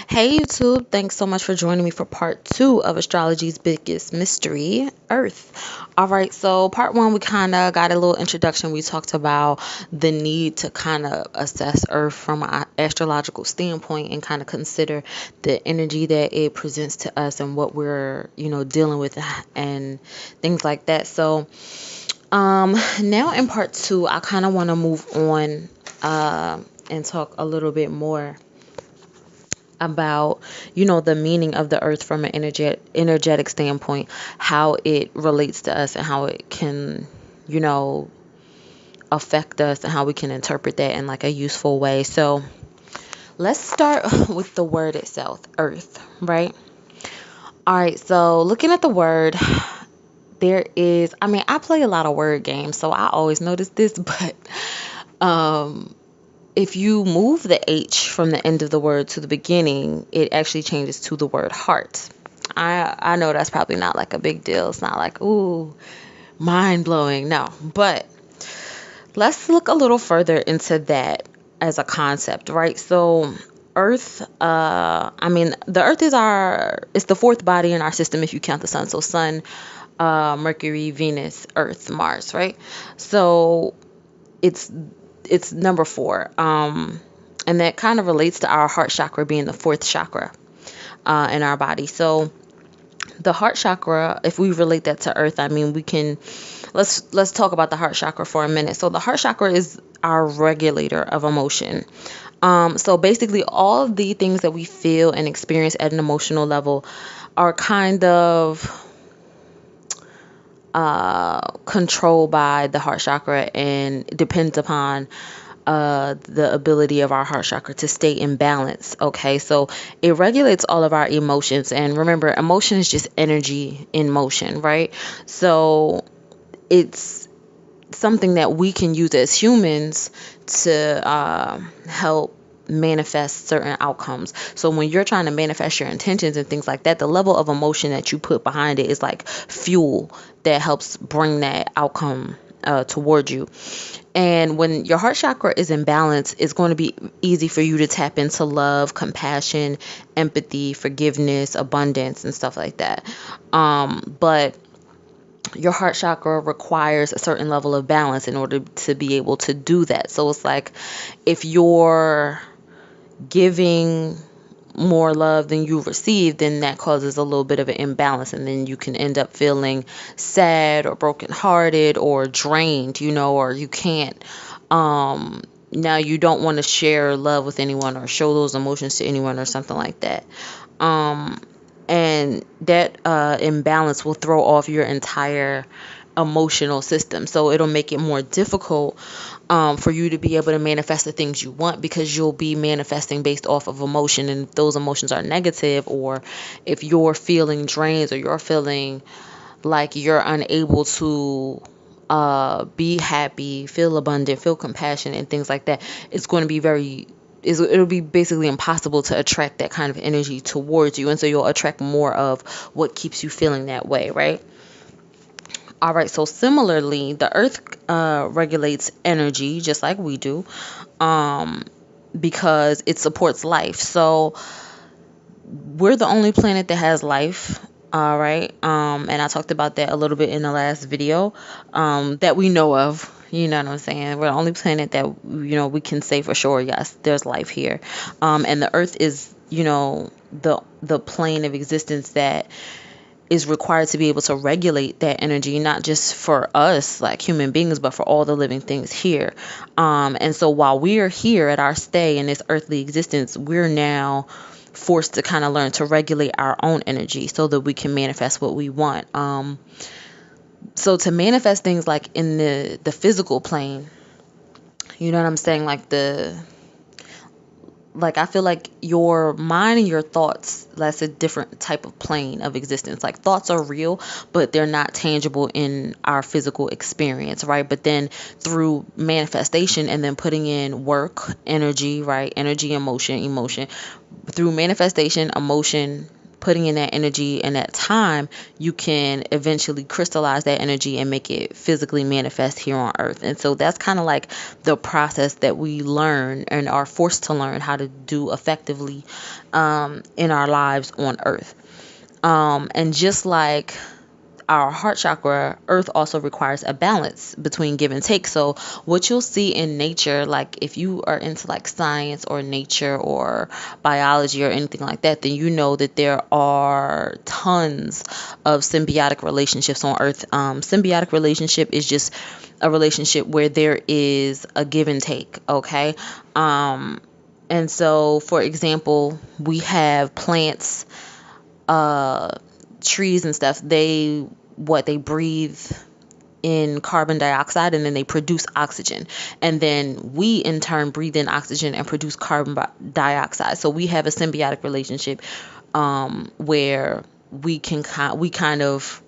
Hey YouTube, thanks so much for joining me for part two of astrology's biggest mystery, Earth. All right, so part one, we kind of got a little introduction. We talked about the need to kind of assess Earth from an astrological standpoint and kind of consider the energy that it presents to us and what we're, dealing with and things like that. So, now in part two, I kind of want to move on and talk a little bit more about the meaning of the earth from an energetic standpoint, how it relates to us and how it can you know affect us and how we can interpret that in like a useful way. So let's start with the word itself, earth, right? All right, so looking at the word, there is, I play a lot of word games, so I always notice this, but um if you move the H from the end of the word to the beginning, it actually changes to the word heart. I know that's probably not like a big deal. It's not like, ooh, mind blowing. No. But let's look a little further into that as a concept, right? So, Earth, the Earth is it's the fourth body in our system if you count the sun. So, Sun, Mercury, Venus, Earth, Mars, right? So, it's it's number four. And that kind of relates to our heart chakra being the fourth chakra in our body. So the heart chakra, if we relate that to earth, we can let's talk about the heart chakra for a minute. So the heart chakra is our regulator of emotion. So basically all of the things that we feel and experience at an emotional level are kind of controlled by the heart chakra and depends upon the ability of our heart chakra to stay in balance. Okay, so it regulates all of our emotions, and remember, emotion is just energy in motion, right? So it's something that we can use as humans to help manifest certain outcomes. So when you're trying to manifest your intentions and things like that, the level of emotion that you put behind it is like fuel that helps bring that outcome toward you. And when your heart chakra is in balance, it's going to be easy for you to tap into love, compassion, empathy, forgiveness, abundance, and stuff like that. But your heart chakra requires a certain level of balance in order to be able to do that. So it's like if you're giving more love than you receive, then that causes a little bit of an imbalance, and then you can end up feeling sad or brokenhearted or drained, or you can't now you don't want to share love with anyone or show those emotions to anyone or something like that. And that imbalance will throw off your entire emotional system. So it'll make it more difficult for you to be able to manifest the things you want, because you'll be manifesting based off of emotion. And if those emotions are negative, or if you're feeling drained, or you're feeling like you're unable to be happy, feel abundant, feel compassion, and things like that, it's going to be it'll be basically impossible to attract that kind of energy towards you. And so you'll attract more of what keeps you feeling that way, right? All right, so similarly, the earth regulates energy just like we do, because it supports life. So we're the only planet that has life. All right. And I talked about that a little bit in the last video, that we know of. You know what I'm saying? We're the only planet that, we can say for sure, yes, there's life here. And the earth is, the plane of existence that is required to be able to regulate that energy, not just for us like human beings, but for all the living things here. And so while we are here at our stay in this earthly existence, we're now forced to kind of learn to regulate our own energy so that we can manifest what we want. So to manifest things like in the physical plane, you know what I'm saying? I feel like your mind and your thoughts, that's a different type of plane of existence. Like thoughts are real, but they're not tangible in our physical experience, right? But then through manifestation and then putting in work, energy, right? Energy, emotion, through manifestation, emotion, putting in that energy and that time, you can eventually crystallize that energy and make it physically manifest here on earth. And so that's kind of like the process that we learn and are forced to learn how to do effectively in our lives on earth. And just like our heart chakra, earth also requires a balance between give and take. So what you'll see in nature, like if you are into like science or nature or biology or anything like that, then you know that there are tons of symbiotic relationships on earth. Symbiotic relationship is just a relationship where there is a give and take. Okay. And so for example, we have plants, trees and stuff. They breathe in carbon dioxide, and then they produce oxygen, and then we in turn breathe in oxygen and produce carbon dioxide. So we have a symbiotic relationship, where we kind of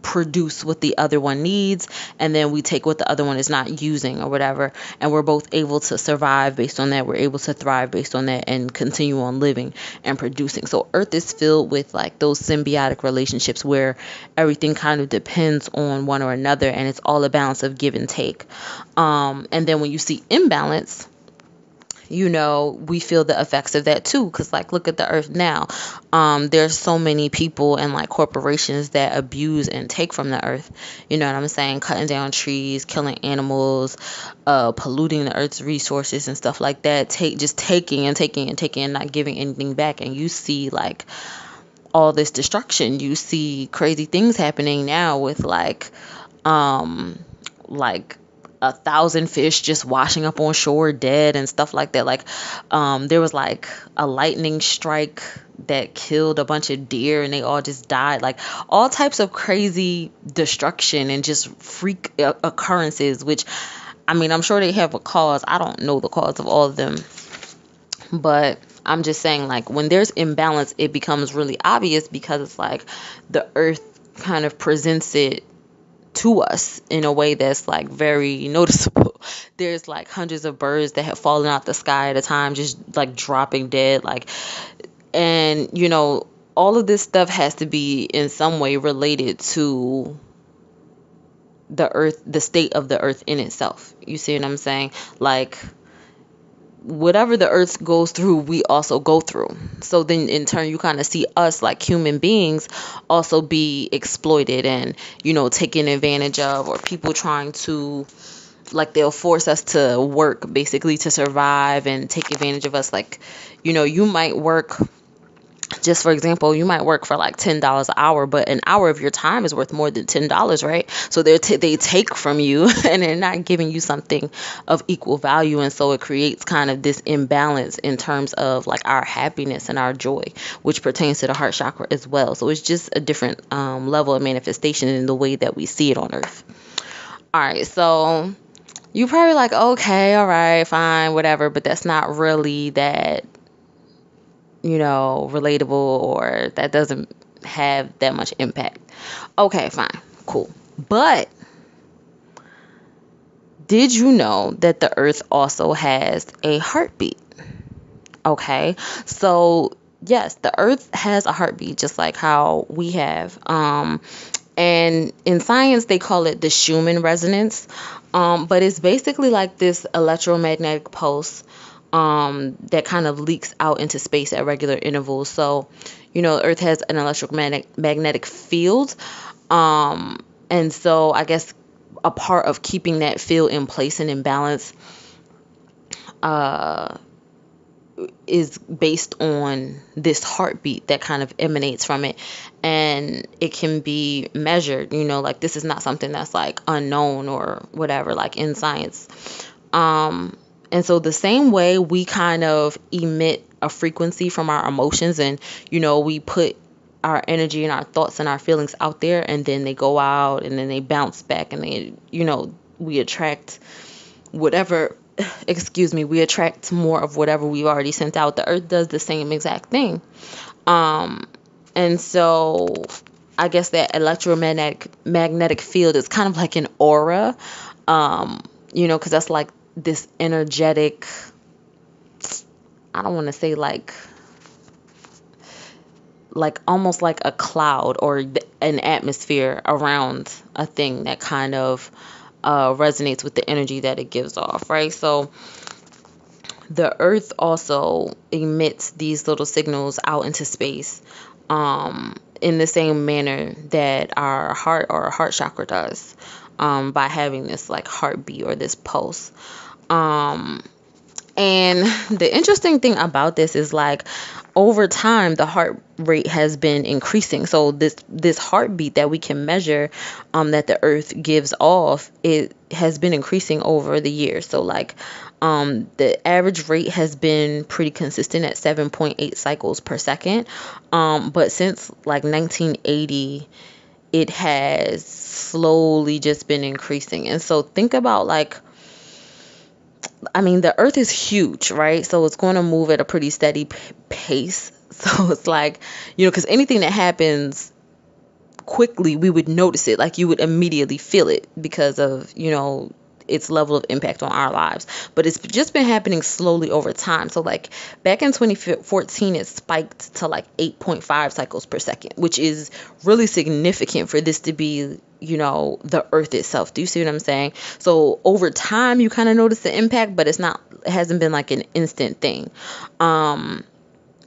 produce what the other one needs, and then we take what the other one is not using or whatever, and we're both able to survive based on that. We're able to thrive based on that and continue on living and producing. So earth is filled with like those symbiotic relationships where everything kind of depends on one or another, and it's all a balance of give and take. And then when you see imbalance, we feel the effects of that too, because like look at the earth now. There's so many people and like corporations that abuse and take from the earth, you know what I'm saying, cutting down trees, killing animals, polluting the earth's resources and stuff like that, just taking and taking and taking and not giving anything back. And you see like all this destruction. You see crazy things happening now with like 1,000 fish just washing up on shore dead and stuff like that. Like there was like a lightning strike that killed a bunch of deer and they all just died. Like all types of crazy destruction and just freak occurrences, which I mean, I'm sure they have a cause. I don't know the cause of all of them, but I'm just saying, like, when there's imbalance, it becomes really obvious, because it's like the earth kind of presents it to us in a way that's like very noticeable. There's like hundreds of birds that have fallen out the sky at a time, just like dropping dead. Like, and all of this stuff has to be in some way related to the earth, the state of the earth in itself. You see what I'm saying? Like, whatever the earth goes through, we also go through. So then in turn, you kind of see us like human beings also be exploited and, taken advantage of, or people trying to, like, they'll force us to work basically to survive and take advantage of us. Like, you might work, just for example, you might work for like $10 an hour, but an hour of your time is worth more than $10, right? So they take from you and they're not giving you something of equal value. And so it creates kind of this imbalance in terms of like our happiness and our joy, which pertains to the heart chakra as well. So it's just a different level of manifestation in the way that we see it on earth. All right, so you probably like, okay, all right, fine, whatever, but that's not really that relatable, or that doesn't have that much impact. Okay, fine, cool. But did you know that the earth also has a heartbeat? Okay, so yes, the earth has a heartbeat just like how we have. And in science, they call it the Schumann resonance. But it's basically like this electromagnetic pulse that kind of leaks out into space at regular intervals. So, Earth has an electromagnetic field. And so I guess a part of keeping that field in place and in balance is based on this heartbeat that kind of emanates from it. And it can be measured, like this is not something that's like unknown or whatever, like in science. And so the same way we kind of emit a frequency from our emotions, and, we put our energy and our thoughts and our feelings out there, and then they go out and then they bounce back, and they, we attract whatever, we attract more of whatever we've already sent out. The earth does the same exact thing. And so I guess that magnetic field is kind of like an aura, because that's like this energetic, I don't want to say like like almost like a cloud or an atmosphere around a thing that kind of resonates with the energy that it gives off, right? So the earth also emits these little signals out into space, in the same manner that our heart or our heart chakra does, by having this like heartbeat or this pulse. And the interesting thing about this is like over time the heart rate has been increasing. So this heartbeat that we can measure, that the earth gives off, it has been increasing over the years. So like the average rate has been pretty consistent at 7.8 cycles per second. But since like 1980, it has slowly just been increasing. And so think about like, I mean, the earth is huge, right? So it's going to move at a pretty steady pace. So it's like, because anything that happens quickly, we would notice it. Like you would immediately feel it because of, its level of impact on our lives. But it's just been happening slowly over time. So like back in 2014, it spiked to like 8.5 cycles per second, which is really significant for this to be, the earth itself. Do you see what I'm saying? So over time, you kind of notice the impact, but it hasn't been like an instant thing.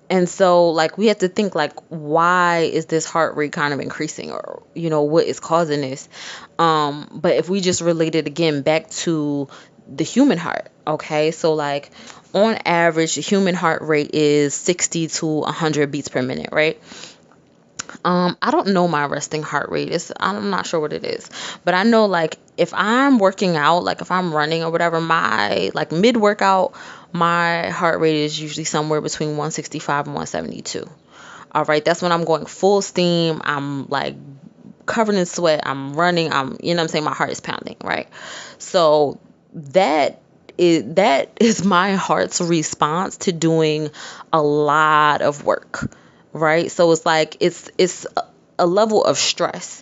And so like we have to think like, why is this heart rate kind of increasing, or, what is causing this? But if we just relate it again back to the human heart, okay? So like on average, the human heart rate is 60 to 100 beats per minute, right? I don't know my resting heart rate. I'm not sure what it is, but I know like if I'm working out, like if I'm running or whatever, my like mid workout, my heart rate is usually somewhere between 165 and 172. All right. That's when I'm going full steam. I'm like covered in sweat. I'm running. I'm saying, my heart is pounding. Right. So that is my heart's response to doing a lot of work. Right. So it's like it's a level of stress,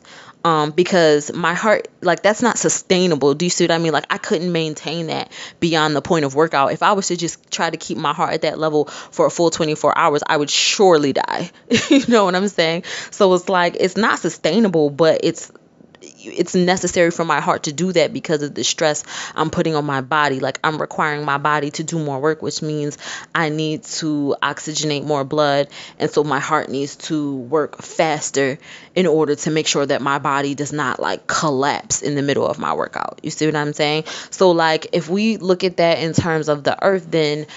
because my heart, like, that's not sustainable. Do you see what I mean? Like I couldn't maintain that beyond the point of workout. If I was to just try to keep my heart at that level for a full 24 hours, I would surely die. You know what I'm saying? So it's like it's not sustainable, but it's necessary for my heart to do that because of the stress I'm putting on my body. Like I'm requiring my body to do more work, which means I need to oxygenate more blood. And so my heart needs to work faster in order to make sure that my body does not like collapse in the middle of my workout. You see what I'm saying? So like if we look at that in terms of the earth, then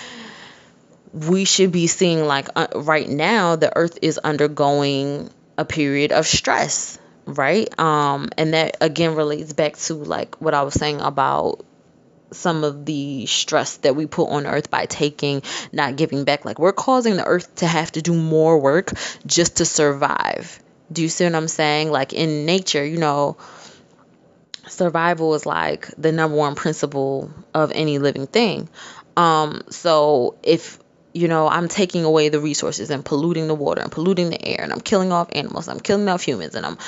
we should be seeing like right now the earth is undergoing a period of stress, right? And that again relates back to like what I was saying about some of the stress that we put on earth by not giving back. Like we're causing the earth to have to do more work just to survive. Do you see what I'm saying? Like in nature, survival is like the number one principle of any living thing. So if I'm taking away the resources and polluting the water and polluting the air, and I'm killing off animals, I'm killing off humans, and I'm,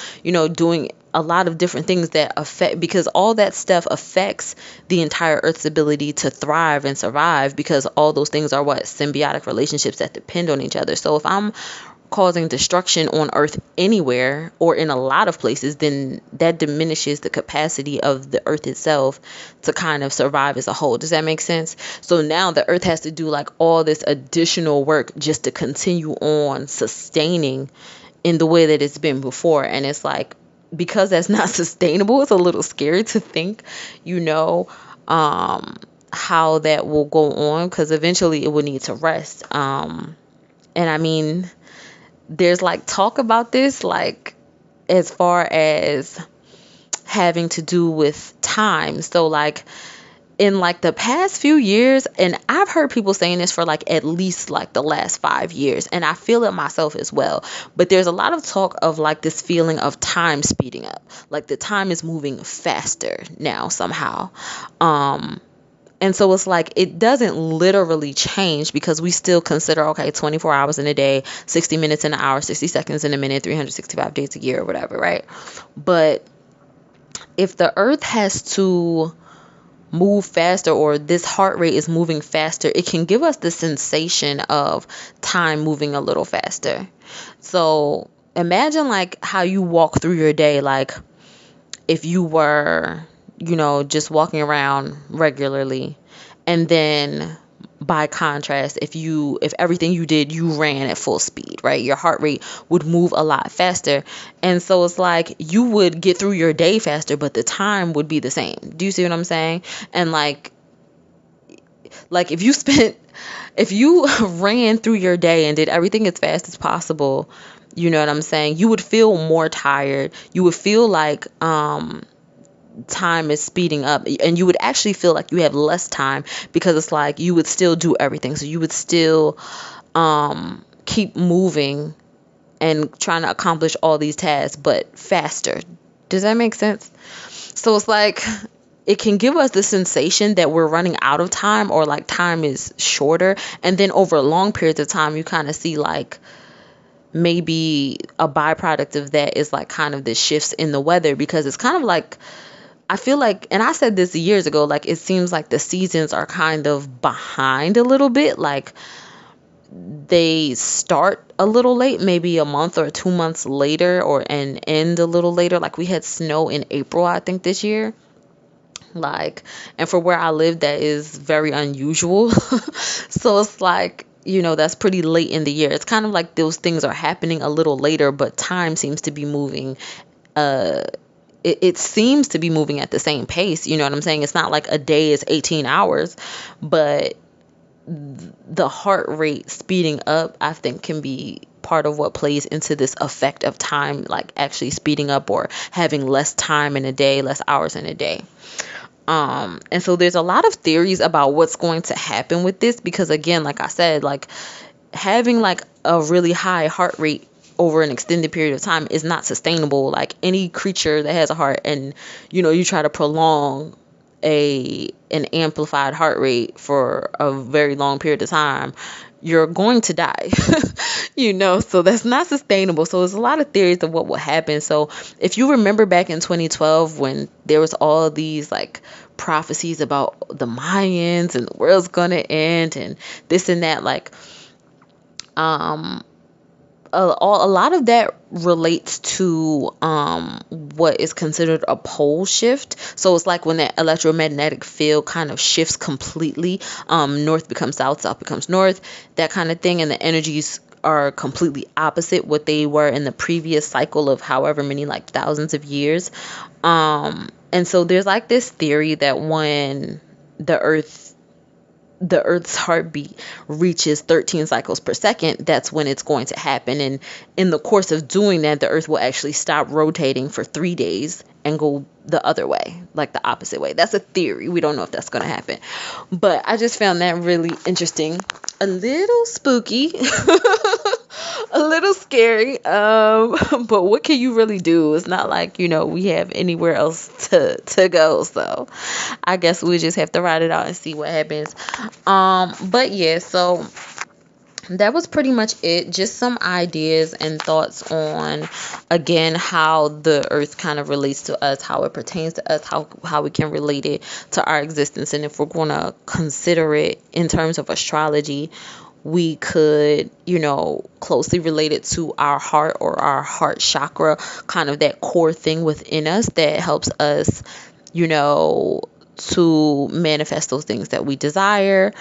doing a lot of different things that affect, because all that stuff affects the entire Earth's ability to thrive and survive, because all those things are symbiotic relationships that depend on each other. So if I'm causing destruction on earth anywhere or in a lot of places, then that diminishes the capacity of the earth itself to kind of survive as a whole. Does that make sense? So now the earth has to do like all this additional work just to continue on sustaining in the way that it's been before. And it's like, because that's not sustainable, it's a little scary to think, how that will go on, because eventually it will need to rest. And I mean, there's like talk about this, like as far as having to do with time. So like in like the past few years, and I've heard people saying this for like at least like the last 5 years, and I feel it myself as well, but there's a lot of talk of like this feeling of time speeding up, like the time is moving faster now somehow. And so it's like it doesn't literally change, because we still consider, okay, 24 hours in a day, 60 minutes in an hour, 60 seconds in a minute, 365 days a year or whatever, right? But if the earth has to move faster, or this heart rate is moving faster, it can give us the sensation of time moving a little faster. So imagine like how you walk through your day, like if you were, just walking around regularly, and then by contrast, if everything you did, you ran at full speed, right? Your heart rate would move a lot faster. And so it's like you would get through your day faster, but the time would be the same. Do you see what I'm saying? And like if you ran through your day and did everything as fast as possible, you know what I'm saying, you would feel more tired. You would feel like time is speeding up, and you would actually feel like you have less time, because it's like you would still do everything. So you would still keep moving and trying to accomplish all these tasks, but faster. Does that make sense? So it's like it can give us the sensation that we're running out of time, or like time is shorter. And then over long periods of time, you kind of see like maybe a byproduct of that is like kind of the shifts in the weather, because it's kind of like, I feel like, and I said this years ago, like it seems like the seasons are kind of behind a little bit. Like they start a little late, maybe a month or 2 months later, and end a little later. Like we had snow in April, I think, this year. Like, and for where I live, that is very unusual. So it's like, that's pretty late in the year. It's kind of like those things are happening a little later, but time seems to be moving. It seems to be moving at the same pace. You know what I'm saying? It's not like a day is 18 hours, but the heart rate speeding up, I think, can be part of what plays into this effect of time, like actually speeding up or having less time in a day, less hours in a day. And so there's a lot of theories about what's going to happen with this, because again, like I said, like having like a really high heart rate over an extended period of time is not sustainable. Like any creature that has a heart, and you try to prolong an amplified heart rate for a very long period of time, you're going to die. So that's not sustainable. So there's a lot of theories of what will happen. So if you remember back in 2012, when there was all these like prophecies about the Mayans and the world's gonna end and this and that, like a lot of that relates to what is considered a pole shift. So it's like when that electromagnetic field kind of shifts completely, north becomes south, south becomes north, that kind of thing, and the energies are completely opposite what they were in the previous cycle of however many, like thousands of years. And so there's like this theory that when the Earth's heartbeat reaches 13 cycles per second, that's when it's going to happen. And in the course of doing that, the Earth will actually stop rotating for 3 days and go the other way, like the opposite way. That's a theory. We don't know if that's going to happen. But I just found that really interesting. A little spooky. A little scary. But what can you really do? It's not like, we have anywhere else to go. So I guess we just have to ride it out and see what happens. But yeah, so that was pretty much it. Just some ideas and thoughts on, again, how the earth kind of relates to us, how it pertains to us, how we can relate it to our existence. And if we're going to consider it in terms of astrology, we could, closely relate it to our heart, or our heart chakra, kind of that core thing within us that helps us, to manifest those things that we desire,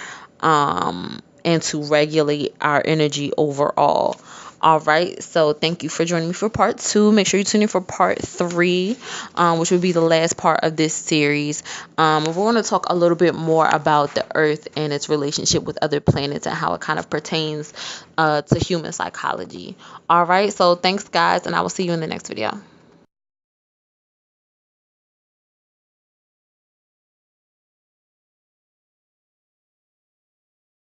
and to regulate our energy overall. All right, so thank you for joining me for part 2. Make sure you tune in for part 3, which will be the last part of this series. We're going to talk a little bit more about the Earth and its relationship with other planets, and how it kind of pertains to human psychology. All right, so thanks, guys, and I will see you in the next video.